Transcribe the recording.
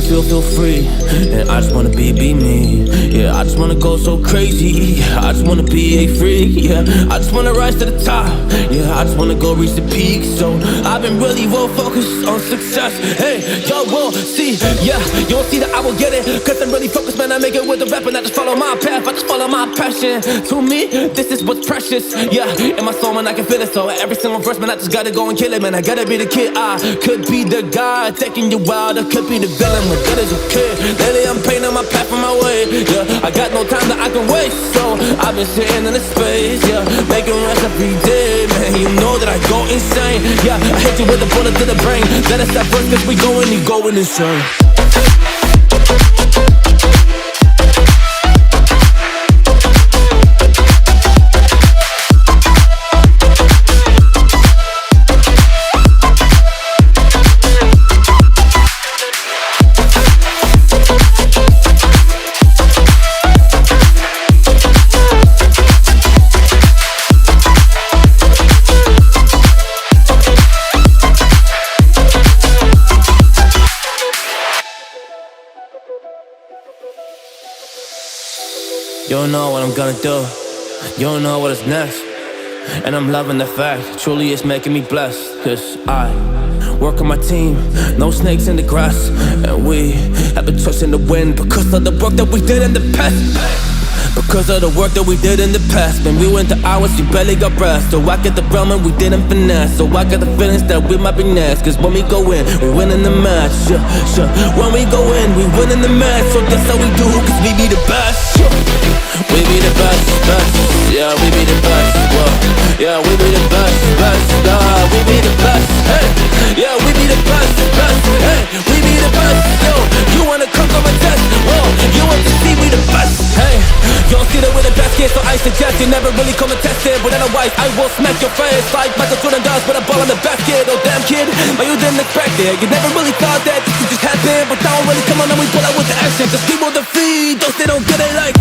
feel free. And I just wanna be me. Yeah, I just wanna go so crazy. I just wanna be a freak. Yeah, I just wanna rise to the top. Yeah, I just wanna go reach the peak. So I've been really well focused on success. Hey, y'all will see. Yeah, you'll see that I will get it. Cause I'm really focused, man. I make it with the rap and I just follow my path. I just follow my passion. To me, this is what's precious. Yeah, in my soul, man, I can feel it. So every single verse, man, I just gotta go and kill it, man. I gotta be the kid. I could be the guy taking you wild. I could be the villain, but that is okay. Lately, I'm painting my path on my way. Yeah, I got no time that I can waste. So I've been sitting in the space. Yeah, making rest every day, man. You know that I go insane. Yeah, I hit you with a bullet to the brain. Let us stop first, cause we going insane. You don't know what I'm gonna do. You don't know what is next. And I'm loving the fact, truly it's making me blessed. Cause I work on my team, no snakes in the grass. And we have been trusting the wind because of the work that we did in the past. Because of the work that we did in the past. When we went to hours, you barely got rest. So I get the realm and we didn't finesse. So I got the feelings that we might be next. Cause when we go in, we win in the match. Sure. When we go in, we win in the match. So that's how we do, cause we be the best. We be the best. Yeah, we be the best. Whoa. Yeah, we be the best. We be the best. Hey, yeah, we be the best. Hey, we be the best. Yo, you wanna come a test? Whoa, you want to see we the best? Hey, you don't see that we're the best kid, so I suggest you never really come and test it. But otherwise, I will smack your face like Michael Jordan does with a ball in the basket. Oh damn kid, but you didn't expect it. You never really thought that this could just happen. But now really come on and we pull out with the action. Cause people defeat those they don't get it like